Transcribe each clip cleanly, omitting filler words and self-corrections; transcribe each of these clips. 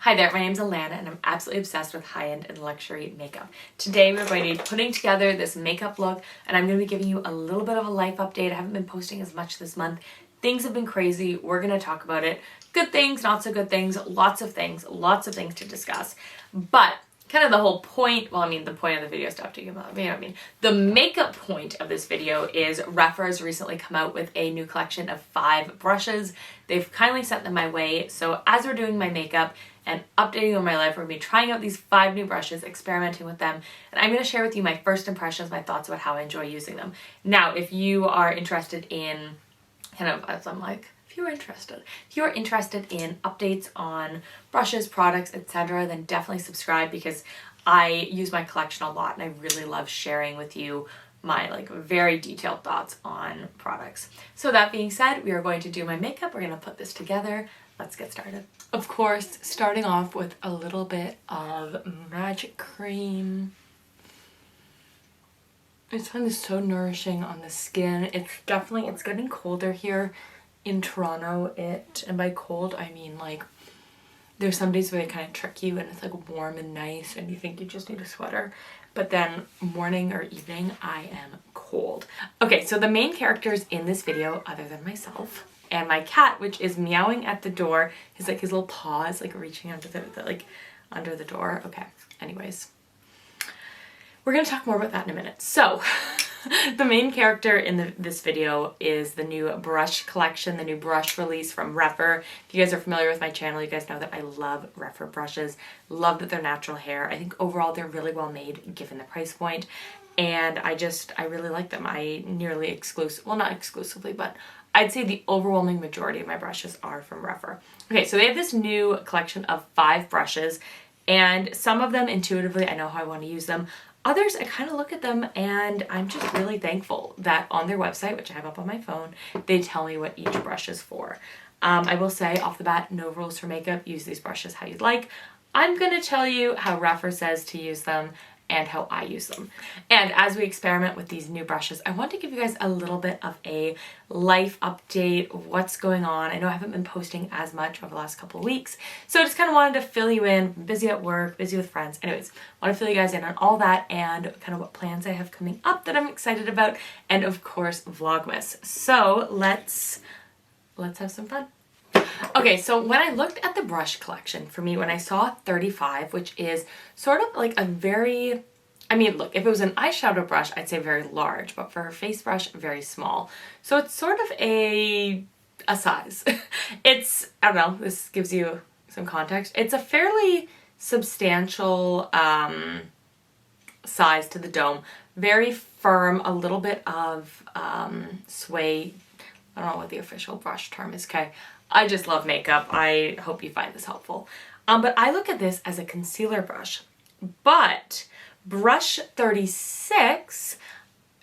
Hi there, my name's Alana and I'm absolutely obsessed with high-end and luxury makeup. Today we're going to be putting together this makeup look and I'm going to be giving you a little bit of a life update. I haven't been posting as much this month. Things have been crazy. We're going to talk about it. Good things, not so good things, lots of things to discuss. But kind of the whole point, well, I mean, the point of the video, stop talking about, you know what I mean? The makeup point of this video is REPHR has recently come out with a new collection of 5 brushes. They've kindly sent them my way. So as we're doing my makeup and updating on my life, we're going to be trying out these 5 new brushes, experimenting with them, and I'm going to share with you my first impressions, my thoughts about how I enjoy using them. Now, if you are interested in kind of, as I'm like, if you are interested in updates on brushes, products, etc., then definitely subscribe because I use my collection a lot and I really love sharing with you my very detailed thoughts on products. So that being said, we are going to do my makeup. We're going to put this together. Let's get started. Of course, starting off with a little bit of magic cream. I just find this so nourishing on the skin. It's getting colder here in Toronto. And by cold, I mean there's some days where they kind of trick you and it's warm and nice and you think you just need a sweater. But then morning or evening, I am cold. Okay, so the main characters in this video, other than myself, and my cat, which is meowing at the door, his little paw is reaching under under the door. Okay, anyways. We're gonna talk more about that in a minute. So, the main character in this video is the new brush collection, the new brush release from REPHR. If you guys are familiar with my channel, you guys know that I love REPHR brushes. Love that they're natural hair. I think overall they're really well made given the price point. And I really like them. Not exclusively, but I'd say the overwhelming majority of my brushes are from REPHR. Okay, so they have this new collection of 5 brushes, and some of them intuitively I know how I want to use them. Others, I kind of look at them and I'm just really thankful that on their website, which I have up on my phone, they tell me what each brush is for. I will say off the bat, no rules for makeup. Use these brushes how you'd like. I'm going to tell you how REPHR says to use them and how I use them. And as we experiment with these new brushes, I want to give you guys a little bit of a life update, what's going on. I know I haven't been posting as much over the last couple of weeks, so I just kind of wanted to fill you in. I'm busy at work, busy with friends. Anyways, I want to fill you guys in on all that and kind of what plans I have coming up that I'm excited about, and of course, Vlogmas. So let's have some fun. Okay, so when I looked at the brush collection, for me, when I saw 35, which is sort of a very, I mean, look, if it was an eyeshadow brush, I'd say very large, but for a face brush, very small. So it's sort of a size. It's, I don't know, this gives you some context. It's a fairly substantial size to the dome. Very firm, a little bit of sway. I don't know what the official brush term is, okay? I just love makeup. I hope you find this helpful. But I look at this as a concealer brush. But brush 36,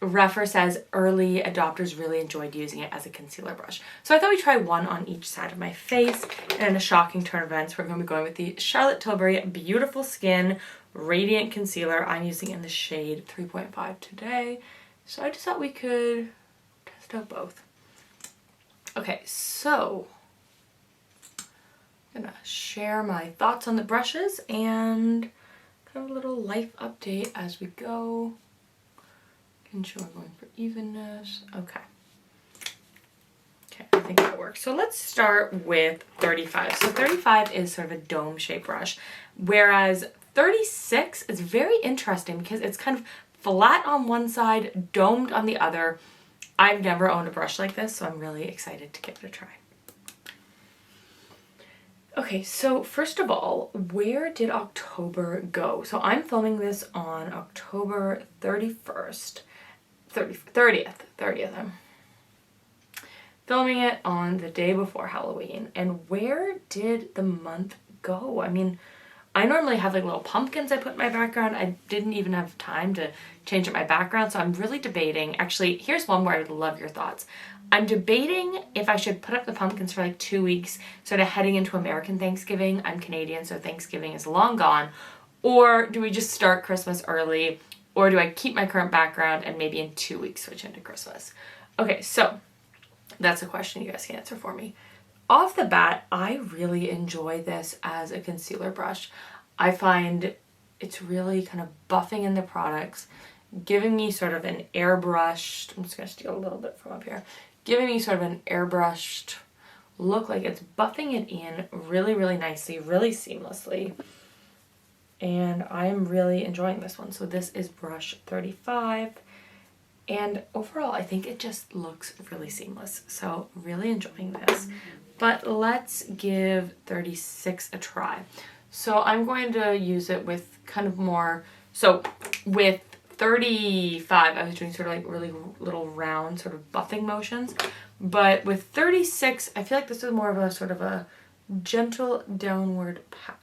REPHR says early adopters really enjoyed using it as a concealer brush. So I thought we'd try one on each side of my face. And in a shocking turn of events, we're going to be going with the Charlotte Tilbury Beautiful Skin Radiant Concealer. I'm using in the shade 3.5 today. So I just thought we could test out both. Okay, so I'm gonna share my thoughts on the brushes and kind of a little life update as we go. Making sure we're going for evenness. Okay, I think that works. So let's start with 35. So 35 is sort of a dome-shaped brush, whereas 36 is very interesting because it's kind of flat on one side, domed on the other. I've never owned a brush like this, so I'm really excited to give it a try. Okay, so first of all, where did October go? So I'm filming this on October 30th. I'm filming it on the day before Halloween. And where did the month go? I mean, I normally have little pumpkins I put in my background. I didn't even have time to change up my background, so I'm really debating. Actually, here's one where I would love your thoughts. I'm debating if I should put up the pumpkins for 2 weeks, sort of heading into American Thanksgiving. I'm Canadian, so Thanksgiving is long gone. Or do we just start Christmas early? Or do I keep my current background and maybe in 2 weeks switch into Christmas? Okay, so that's a question you guys can answer for me. off the bat, I really enjoy this as a concealer brush. I find it's really kind of buffing in the products, giving me sort of an airbrushed, I'm just going to steal a little bit from up here, giving me sort of an airbrushed look, like it's buffing it in really, really nicely, really seamlessly. And I'm really enjoying this one. So this is brush 35. And overall, I think it just looks really seamless. So really enjoying this. But let's give 36 a try. So I'm going to use it with kind of more, so with 35, I was doing sort of like really little round sort of buffing motions. But with 36, I feel like this is more of a sort of a gentle downward pat.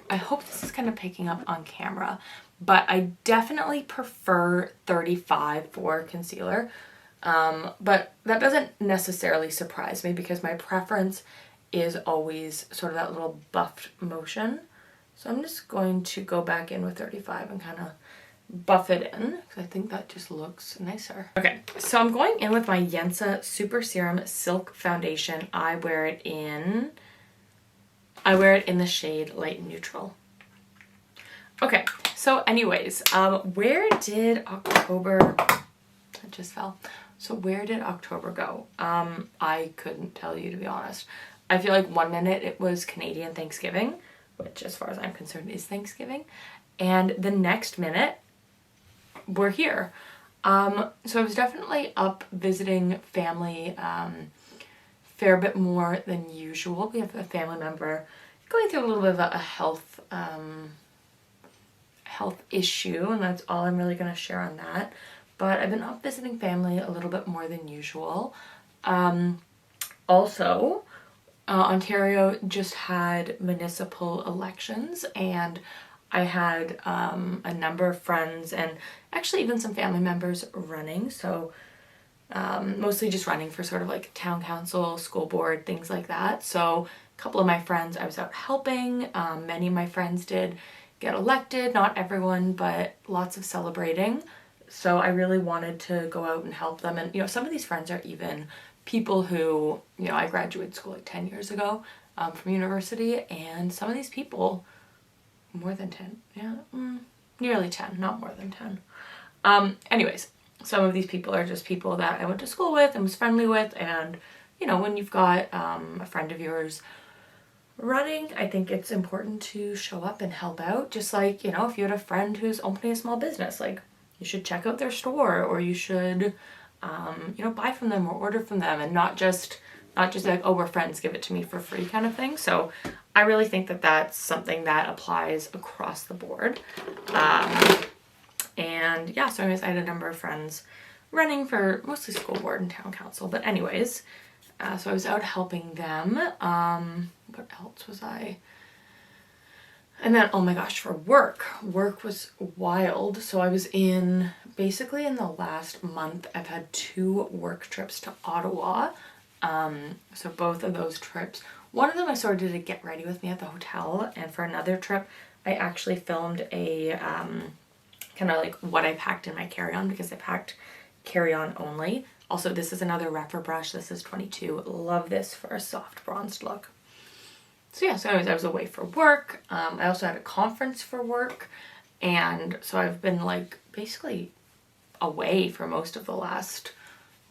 I hope this is kind of picking up on camera, but I definitely prefer 35 for concealer. But that doesn't necessarily surprise me because my preference is always sort of that little buffed motion. So I'm just going to go back in with 35 and kind of buff it in because I think that just looks nicer. Okay, so I'm going in with my Yensa Super Serum Silk Foundation. I wear it in the shade Light Neutral. Okay, so anyways, where did October, it just fell. So where did October go? I couldn't tell you, to be honest. I feel like one minute it was Canadian Thanksgiving, which as far as I'm concerned is Thanksgiving. And the next minute, we're here. So I was definitely up visiting family, fair bit more than usual. We have a family member going through a little bit of a health issue, and that's all I'm really going to share on that. But I've been up visiting family a little bit more than usual. Also, Ontario just had municipal elections, and I had a number of friends and actually even some family members running. So mostly just running for sort of like town council, school board, things like that. So a couple of my friends I was out helping. Many of my friends did get elected, not everyone, but lots of celebrating. So I really wanted to go out and help them. And, you know, some of these friends are even people who, you know, I graduated school like 10 years ago from university. And some of these people, more than 10, yeah, nearly 10, not more than 10. Anyways, some of these people are just people that I went to school with and was friendly with. And, you know, when you've got a friend of yours running, I think it's important to show up and help out. Just like, you know, if you had a friend who's opening a small business, like, you should check out their store, or you should, you know, buy from them or order from them, and not just like, oh, we're friends, give it to me for free kind of thing. So I really think that that's something that applies across the board. And yeah, so anyways, I had a number of friends running for mostly school board and town council. But anyways, so I was out helping them. What else was I? And then, oh my gosh, for work was wild. So I was basically in the last month, I've had 2 work trips to Ottawa. So both of those trips, one of them I sort of did a get ready with me at the hotel. And for another trip, I actually filmed a kind of like what I packed in my carry-on, because I packed carry-on only. Also, this is another REPHR brush. This is 22. Love this for a soft bronzed look. So yeah, so anyways, I was away for work. I also had a conference for work. And so I've been like basically away for most of the last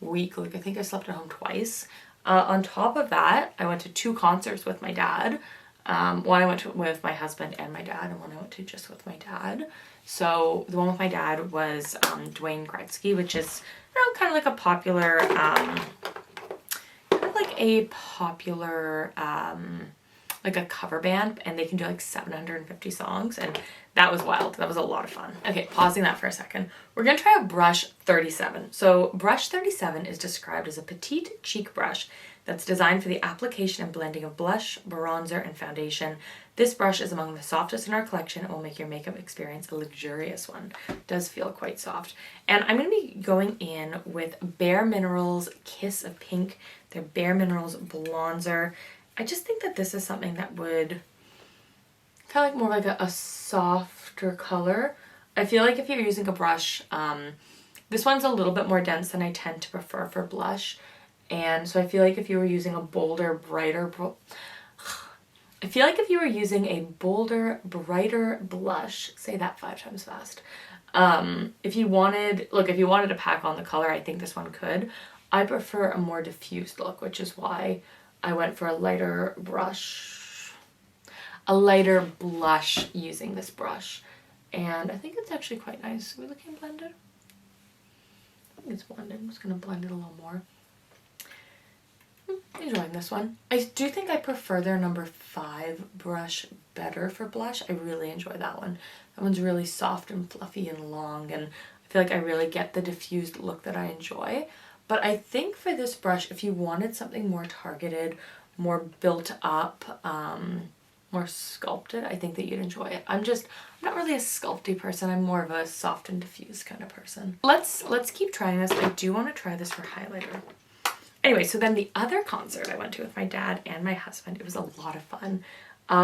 week. Like I think I slept at home twice. On top of that, I went to 2 concerts with my dad. One I went to with my husband and my dad, and one I went to just with my dad. So the one with my dad was Dwayne Gretzky, which is, you know, kind of like a popular, like a cover band, and they can do like 750 songs, and that was wild. That was a lot of fun. Okay, pausing that for a second. We're gonna try out brush 37. So brush 37 is described as a petite cheek brush that's designed for the application and blending of blush, bronzer, and foundation This brush is among the softest in our collection and will make your makeup experience a luxurious one. It does feel quite soft. And I'm going to be going in with Bare Minerals Kiss of Pink, their Bare Minerals bronzer. I just think that this is something that would kind of like more like a softer color. I feel like if you're using a brush, this one's a little bit more dense than I tend to prefer for blush. And so I feel like if you were using a bolder, brighter blush, say that 5 times fast. If you wanted to pack on the color, I think this one could. I prefer a more diffused look, which is why I went for a lighter blush using this brush. And I think it's actually quite nice. Are we looking blended? I think it's blended. I'm just going to blend it a little more. Enjoying this one. I do think I prefer their number 5 brush better for blush. I really enjoy that one. That one's really soft and fluffy and long, and I feel like I really get the diffused look that I enjoy. But I think for this brush, if you wanted something more targeted, more built up, more sculpted, I think that you'd enjoy it. I'm not really a sculpty person. I'm more of a soft and diffused kind of person. Let's keep trying this. I do want to try this for highlighter. Anyway, so then the other concert I went to with my dad and my husband, it was a lot of fun.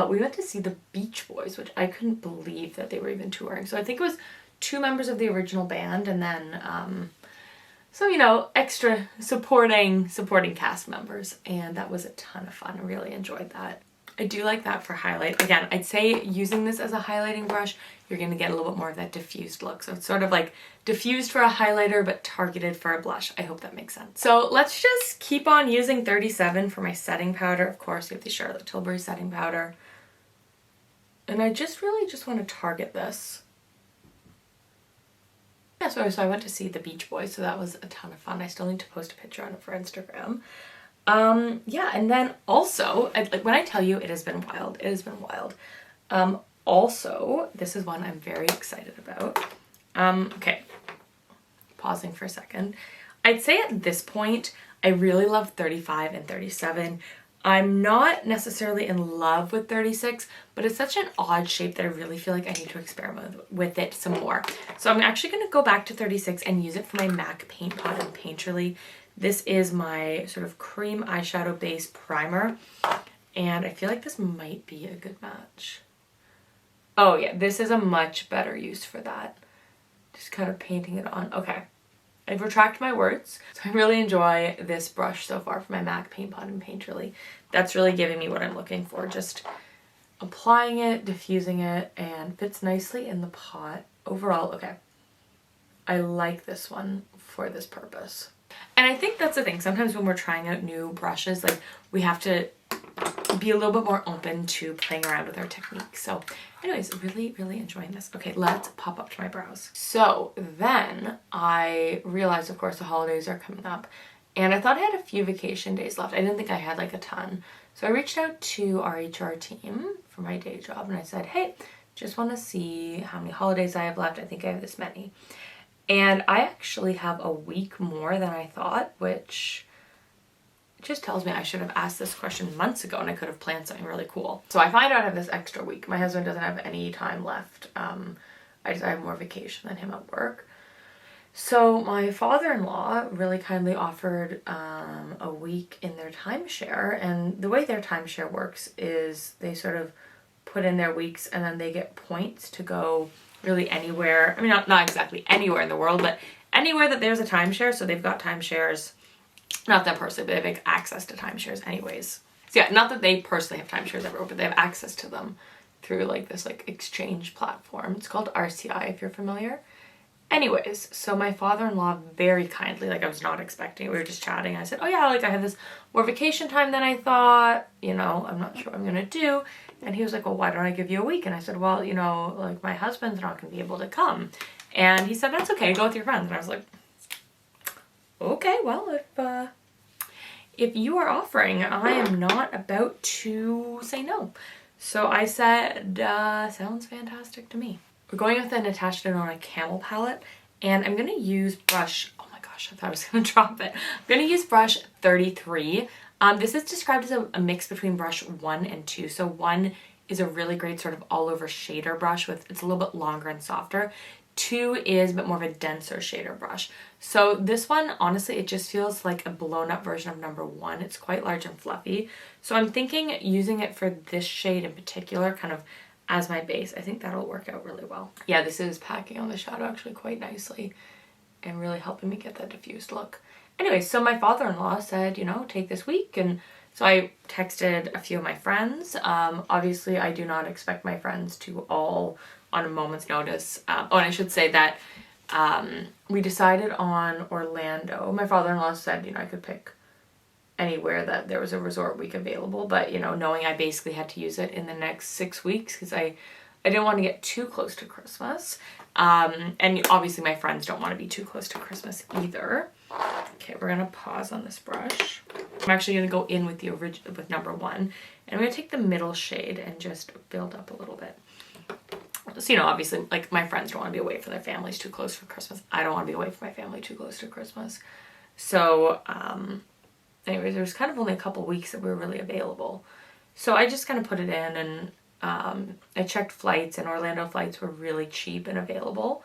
We went to see the Beach Boys, which I couldn't believe that they were even touring. So I think it was 2 members of the original band and then, so, you know, extra supporting cast members. And that was a ton of fun. I really enjoyed that. I do like that for highlight. Again, I'd say using this as a highlighting brush, you're going to get a little bit more of that diffused look. So it's sort of like diffused for a highlighter, but targeted for a blush. I hope that makes sense. So let's just keep on using 37 for my setting powder. Of course, you have the Charlotte Tilbury setting powder. And I really just want to target this. Yeah, so I went to see the Beach Boys, so that was a ton of fun. I still need to post a picture on it for Instagram. Yeah, and then also, like when I tell you it has been wild, it has been wild. Also, this is one I'm very excited about. Okay, pausing for a second. I'd say at this point, I really love 35 and 37. I'm not necessarily in love with 36, but it's such an odd shape that I really feel like I need to experiment with it some more. So I'm actually going to go back to 36 and use it for my MAC Paint Pot and Painterly. This is my sort of cream eyeshadow base primer, and I feel like this might be a good match. Oh yeah, this is a much better use for that. Just kind of painting it on. Okay, I've retracted my words. So I really enjoy this brush so far for my MAC Paint Pot and Painterly. That's really giving me what I'm looking for. Just applying it, diffusing it, and fits nicely in the pot. Overall, okay. I like this one for this purpose. And I think that's the thing. Sometimes when we're trying out new brushes, like we have to be a little bit more open to playing around with our techniques. So anyways, really, really enjoying this. Okay, let's pop up to my brows. So then I realized, of course, the holidays are coming up and I thought I had a few vacation days left. I didn't think I had like a ton. So I reached out to our HR team for my day job and I said, hey, just want to see how many holidays I have left. I think I have this many. And I actually have a week more than I thought, which just tells me I should have asked this question months ago and I could have planned something really cool. So I find out I have this extra week. My husband doesn't have any time left. I have more vacation than him at work. So my father-in-law really kindly offered a week in their timeshare. And the way their timeshare works is they sort of put in their weeks and then they get points to go really anywhere. I mean, not exactly anywhere in the world, but anywhere that there's a timeshare. So they've got timeshares, not them personally, but they have access to timeshares anyways. So yeah, not that they personally have timeshares everywhere, but they have access to them through like this like exchange platform. It's called RCI if you're familiar. Anyways, so my father-in-law very kindly, like I was not expecting it. We were just chatting. I said, oh yeah, like I have this more vacation time than I thought, you know, I'm not sure what I'm going to do. And he was like, well, why don't I give you a week? And I said, well, you know, like my husband's not going to be able to come. And he said, that's okay, go with your friends. And I was like, okay, well, if you are offering, I am not about to say no. So I said, sounds fantastic to me. We're going with the Natasha Denona Camel palette, and I'm going to use brush, oh my gosh, I thought I was going to drop it. I'm going to use brush 33. This is described as a mix between brush 1 and 2. So 1 is a really great sort of all over shader brush it's a little bit longer and softer. 2 is a bit more of a denser shader brush. So this one, honestly, it just feels like a blown up version of number 1. It's quite large and fluffy. So I'm thinking using it for this shade in particular, kind of as my base. I think that'll work out really well. Yeah, this is packing on the shadow actually quite nicely and really helping me get that diffused look. Anyway, so my father-in-law said, you know, take this week, and so I texted a few of my friends. Obviously, I do not expect my friends to all on a moment's notice. Oh, and I should say that we decided on Orlando. My father-in-law said, you know, I could pick anywhere that there was a resort week available, but, you know, knowing I basically had to use it in the next 6 weeks because I didn't want to get too close to Christmas. And obviously my friends don't want to be too close to Christmas either. Okay, we're gonna pause on this brush. I'm actually gonna go in with the original, with number 1, and I'm gonna take the middle shade and just build up a little bit. So, you know, obviously, like, my friends don't want to be away from their families too close for Christmas. I don't want to be away from my family too close to Christmas. So, anyways, there was kind of only a couple weeks that we were really available. So I just kind of put it in, and I checked flights, and Orlando flights were really cheap and available,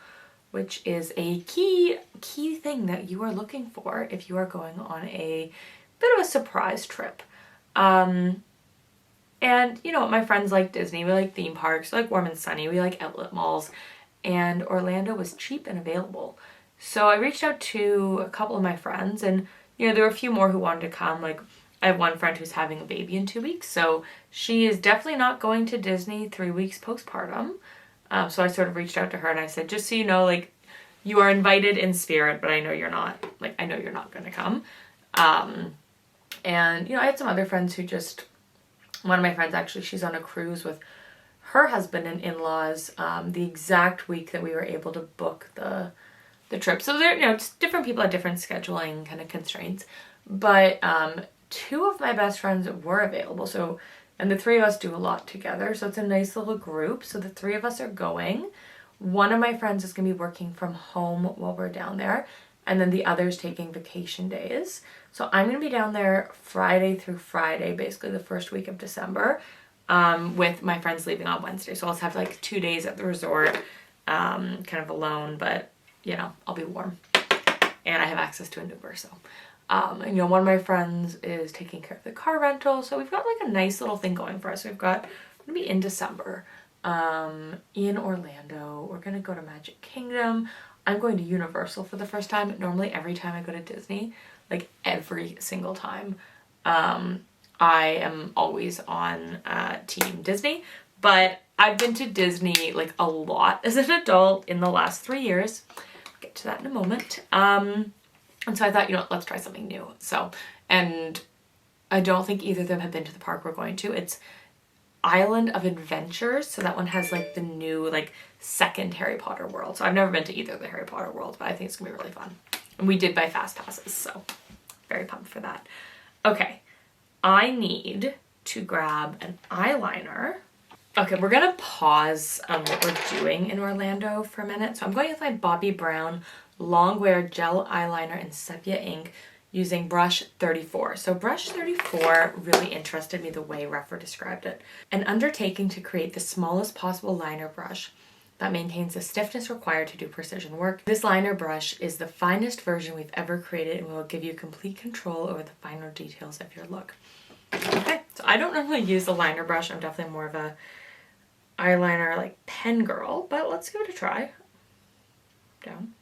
which is a key thing that you are looking for if you are going on a bit of a surprise trip. And, you know, my friends like Disney, we like theme parks, we like warm and sunny, we like outlet malls, and Orlando was cheap and available. So I reached out to a couple of my friends, and, you know, there were a few more who wanted to come. Like, I have one friend who's having a baby in 2 weeks, so she is definitely not going to Disney 3 weeks postpartum. So I sort of reached out to her and I said, just so you know, like, you are invited in spirit, but I know you're not, like, I know you're not going to come. And, you know, I had some other friends who just, one of my friends actually, she's on a cruise with her husband and in-laws the exact week that we were able to book the trip. So there, you know, just different people had different scheduling kind of constraints, but 2 of my best friends were available. So, and the 3 of us do a lot together, so it's a nice little group. So the 3 of us are going. One of my friends is going to be working from home while we're down there, and then the other's taking vacation days. So I'm going to be down there Friday through Friday, basically the first week of December, with my friends leaving on Wednesday. So I'll just have like 2 days at the resort, kind of alone, but, you know, I'll be warm. And I have access to an Uber, so. And, you know, one of my friends is taking care of the car rental, so we've got like a nice little thing going for us. We've got, we're gonna be in December, in Orlando. We're gonna go to Magic Kingdom. I'm going to Universal for the first time. Normally every time I go to Disney, like every single time, I am always on Team Disney, but I've been to Disney like a lot as an adult in the last 3 years. I'll get to that in a moment. And so I thought, you know, let's try something new. So, and I don't think either of them have been to the park we're going to. It's Island of Adventures. So that one has like the new, like, second Harry Potter world. So I've never been to either of the Harry Potter worlds, but I think it's gonna be really fun. And we did buy fast passes, so very pumped for that. Okay, I need to grab an eyeliner. Okay, we're gonna pause what we're doing in Orlando for a minute. So I'm going with my Bobbi Brown long wear gel eyeliner in sepia ink using brush 34. So brush 34 really interested me the way REPHR described it. An undertaking to create the smallest possible liner brush that maintains the stiffness required to do precision work. This liner brush is the finest version we've ever created and will give you complete control over the finer details of your look. Okay, so I don't normally use a liner brush. I'm definitely more of a eyeliner like pen girl, but let's give it a try. Down.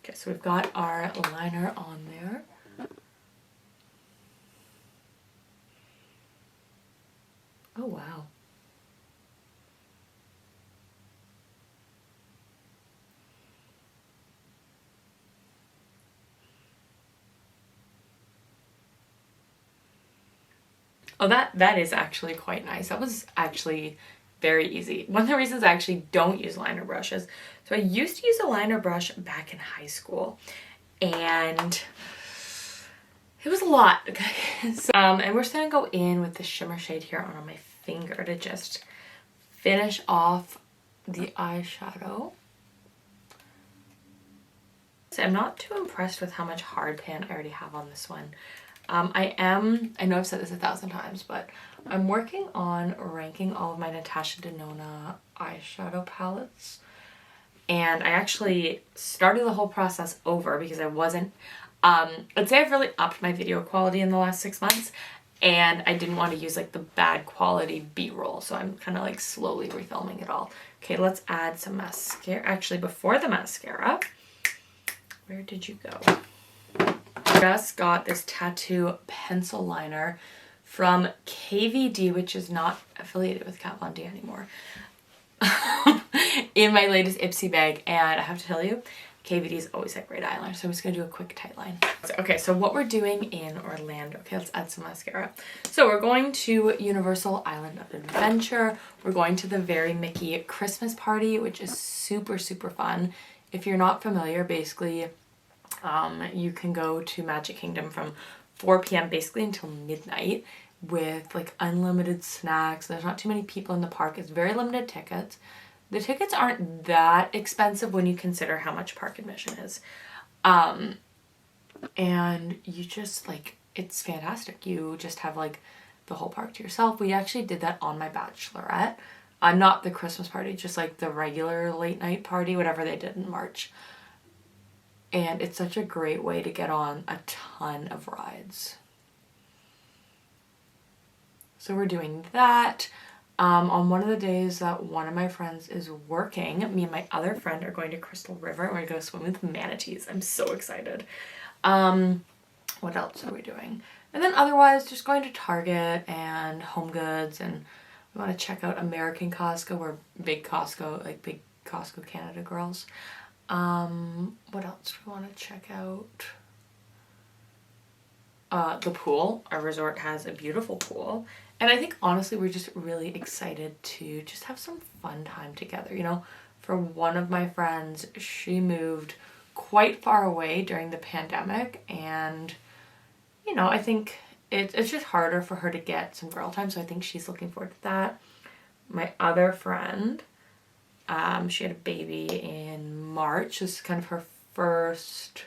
Okay, so we've got our liner on there. Oh, wow. Oh, that is actually quite nice. That was actually very easy. One of the reasons I actually don't use liner brushes, so I used to use a liner brush back in high school, and it was a lot, okay? So, and we're just gonna go in with the shimmer shade here on my finger to just finish off the eyeshadow. So I'm not too impressed with how much hard pan I already have on this one. I know I've said this 1,000 times, but I'm working on ranking all of my Natasha Denona eyeshadow palettes. And I actually started the whole process over because I wasn't, I'd say I've really upped my video quality in the last 6 months, and I didn't want to use like the bad quality B-roll, so I'm kind of like slowly refilming it all. Okay, let's add some mascara. Actually, before the mascara, where did you go? I just got this tattoo pencil liner from KVD, which is not affiliated with Kat Von D anymore, in my latest Ipsy bag, and I have to tell you, KVD's always had great eyeliner, so I'm just gonna do a quick tight line. Okay, so what we're doing in Orlando, okay, let's add some mascara. So we're going to Universal Island of Adventure. We're going to the Very Mickey Christmas party, which is super, super fun. If you're not familiar, basically, you can go to Magic Kingdom from 4 p.m. basically until midnight with like unlimited snacks. There's not too many people in the park. It's very limited tickets. The tickets aren't that expensive when you consider how much park admission is. And you just like, it's fantastic. You just have like the whole park to yourself. We actually did that on my bachelorette. Not the Christmas party, just like the regular late night party, whatever they did in March. And it's such a great way to get on a ton of rides. So we're doing that. On one of the days that one of my friends is working, me and my other friend are going to Crystal River and we're going to swim with manatees. I'm so excited. What else are we doing? And then otherwise just going to Target and Home Goods, and we want to check out American Costco. We're big Costco, like big Costco Canada girls. What else do we want to check out? The pool. Our resort has a beautiful pool. And I think honestly we're just really excited to just have some fun time together. You know, for one of my friends, she moved quite far away during the pandemic, and you know, I think it's just harder for her to get some girl time, so I think she's looking forward to that. My other friend, she had a baby in March. This is kind of her first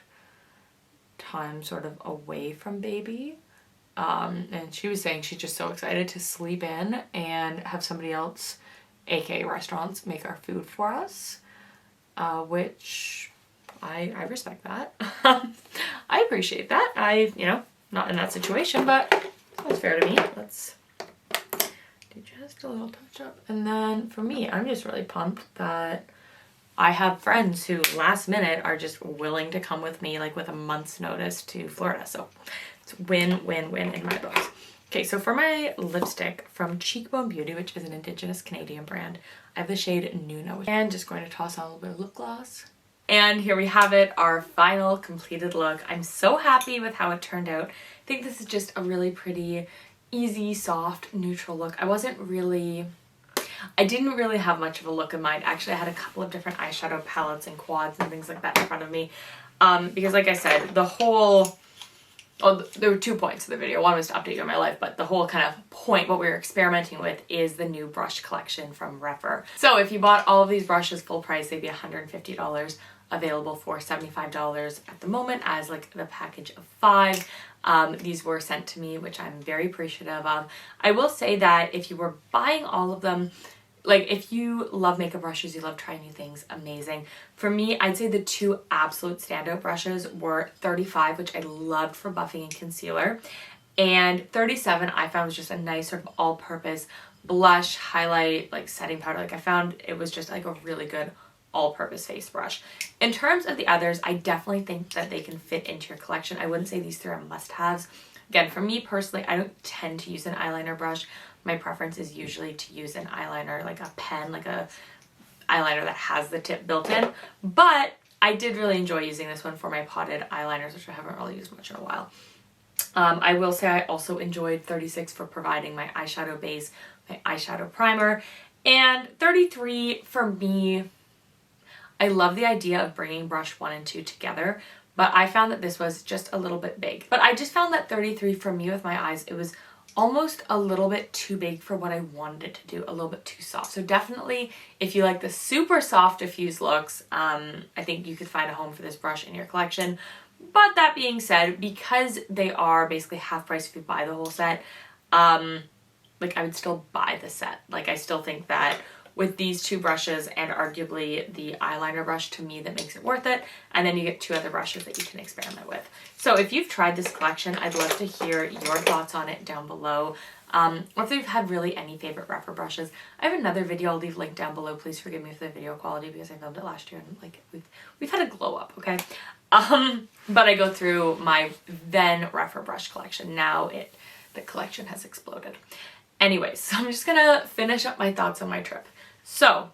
time sort of away from baby. And she was saying she's just so excited to sleep in and have somebody else, aka restaurants, make our food for us, which I respect that. I appreciate that. You know, not in that situation, but that's fair to me. Let's do just a little touch up. And then for me, I'm just really pumped that I have friends who last minute are just willing to come with me, like with a month's notice, to Florida. So it's win, win, win in my books. Okay, so for my lipstick from Cheekbone Beauty, which is an Indigenous Canadian brand, I have the shade Nuno. And just going to toss on a little bit of lip gloss. And here we have it, our final completed look. I'm so happy with how it turned out. I think this is just a really pretty, easy, soft, neutral look. I didn't really have much of a look in mind. Actually, I had a couple of different eyeshadow palettes and quads and things like that in front of me. Because like I said, there were 2 points to the video. One was to update you on my life, but the whole kind of point, what we were experimenting with, is the new brush collection from REPHR. So if you bought all of these brushes full price, they'd be $150, available for $75 at the moment as like the package of 5. These were sent to me, which I'm very appreciative of. I will say that if you were buying all of them, like if you love makeup brushes, you love trying new things, amazing. For me, I'd say the 2 absolute standout brushes were 35, which I loved for buffing and concealer, and 37 I found was just a nice sort of all-purpose blush, highlight, like setting powder. Like I found it was just like a really good all-purpose face brush. In terms of the others, I definitely think that they can fit into your collection. I wouldn't say these 3 are must-haves. Again, for me personally, I don't tend to use an eyeliner brush. My preference is usually to use an eyeliner, like a pen, like a eyeliner that has the tip built in. But I did really enjoy using this one for my potted eyeliners, which I haven't really used much in a while. I will say I also enjoyed 36 for providing my eyeshadow base, my eyeshadow primer, and 33 for me, I love the idea of bringing brush 1 and 2 together, but I found that this was just a little bit big. But I just found that 33 for me with my eyes, it was almost a little bit too big for what I wanted it to do, a little bit too soft. So definitely, if you like the super soft diffuse looks, I think you could find a home for this brush in your collection. But that being said, because they are basically half price if you buy the whole set, like I would still buy the set. Like I still think that with these two brushes and arguably the eyeliner brush, to me that makes it worth it. And then you get two other brushes that you can experiment with. So if you've tried this collection, I'd love to hear your thoughts on it down below. Or if you've had really any favorite REPHR brushes. I have another video I'll leave linked down below. Please forgive me for the video quality because I filmed it last year and like we've had a glow up, okay? But I go through my then REPHR brush collection. Now the collection has exploded. Anyways, so I'm just gonna finish up my thoughts on my trip. So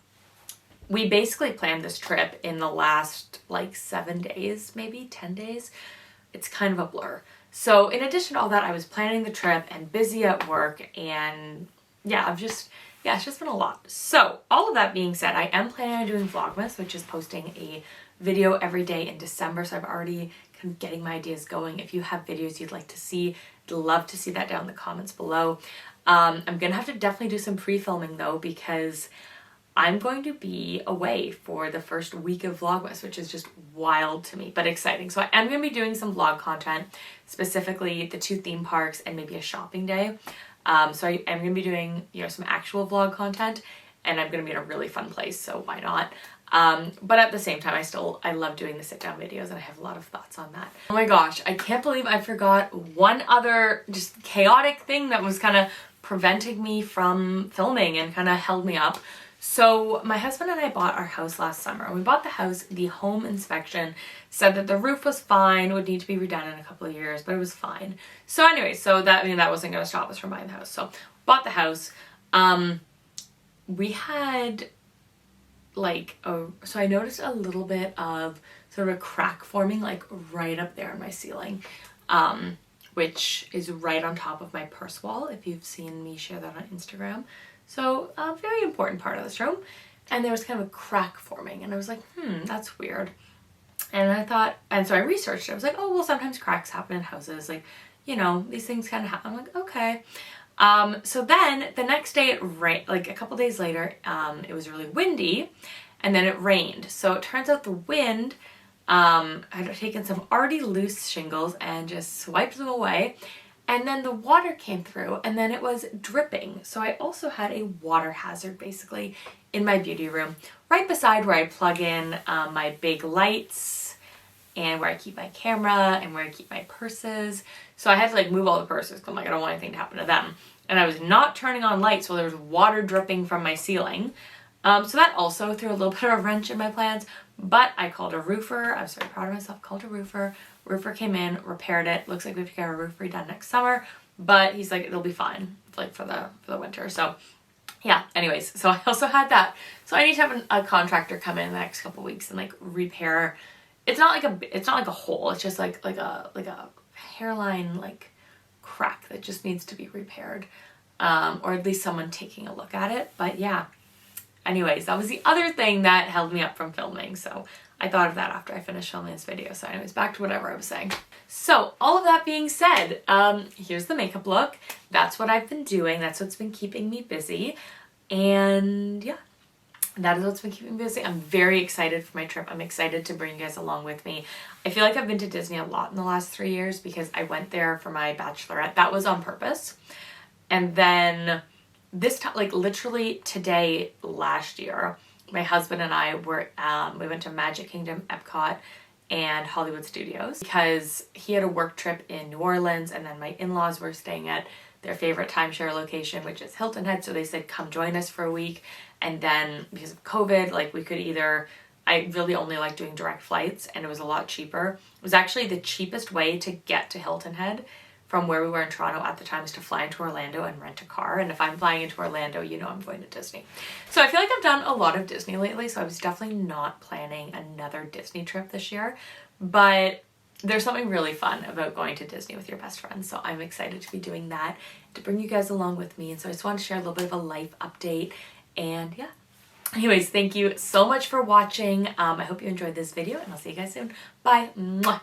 we basically planned this trip in the last like 7 days, maybe 10 days. It's kind of a blur. So in addition to all that, I was planning the trip and busy at work, and yeah, it's just been a lot. So all of that being said, I am planning on doing Vlogmas, which is posting a video every day in December. So I've already kind of getting my ideas going. If you have videos you'd like to see, I'd love to see that down in the comments below. I'm gonna have to definitely do some pre-filming though, because I'm going to be away for the first week of Vlogmas, which is just wild to me, but exciting. So I am going to be doing some vlog content, specifically the 2 theme parks and maybe a shopping day. So I am going to be doing, you know, some actual vlog content, and I'm going to be in a really fun place, so why not? But at the same time, I love doing the sit down videos, and I have a lot of thoughts on that. Oh my gosh, I can't believe I forgot one other just chaotic thing that was kind of preventing me from filming and kind of held me up. So my husband and I bought our house last summer. When we bought the house, the home inspection said that the roof was fine, would need to be redone in a couple of years, but it was fine. So anyway, so that wasn't going to stop us from buying the house. So bought the house. We had so I noticed a little bit of sort of a crack forming like right up there in my ceiling, which is right on top of my purse wall, if you've seen me share that on Instagram. So a very important part of this room. And there was kind of a crack forming, and I was like, that's weird. And so I researched it. I was like, oh, well, sometimes cracks happen in houses. Like, you know, these things kind of happen. I'm like, okay. So then the next day it rained, like a couple days later, it was really windy, and then it rained. So it turns out the wind, I had taken some already loose shingles and just swiped them away. And then the water came through, and then it was dripping. So I also had a water hazard basically in my beauty room, right beside where I plug in my big lights and where I keep my camera and where I keep my purses. So I had to like move all the purses because I'm like, I don't want anything to happen to them. And I was not turning on lights while there was water dripping from my ceiling. So that also threw a little bit of a wrench in my plans, but I called a roofer. I was very proud of myself, called a roofer. Roofer came in, repaired it. Looks like we have to get our roof redone next summer, but he's like, it'll be fine, like for the winter. So yeah, anyways, so I also had that. So I need to have a contractor come in the next couple weeks and like repair. It's not like a hole. It's just like a hairline like crack that just needs to be repaired, or at least someone taking a look at it. But yeah. Anyways, that was the other thing that held me up from filming. So I thought of that after I finished filming this video. So anyways, back to whatever I was saying. So all of that being said, here's the makeup look. That's what I've been doing. That's what's been keeping me busy. And yeah, that is what's been keeping me busy. I'm very excited for my trip. I'm excited to bring you guys along with me. I feel like I've been to Disney a lot in the last 3 years because I went there for my bachelorette. That was on purpose. And then this time, like literally today last year, my husband and I were, we went to Magic Kingdom, Epcot, and Hollywood Studios because he had a work trip in New Orleans, and then my in-laws were staying at their favorite timeshare location, which is Hilton Head. So they said, come join us for a week. And then because of COVID, like we could I really only like doing direct flights, and it was a lot cheaper. It was actually the cheapest way to get to Hilton Head from where we were in Toronto at the time is to fly into Orlando and rent a car. And if I'm flying into Orlando, you know I'm going to Disney. So I feel like I've done a lot of Disney lately, so I was definitely not planning another Disney trip this year. But there's something really fun about going to Disney with your best friends. So I'm excited to be doing that, to bring you guys along with me. And so I just wanted to share a little bit of a life update. And yeah. Anyways, thank you so much for watching. I hope you enjoyed this video, and I'll see you guys soon. Bye. Mwah.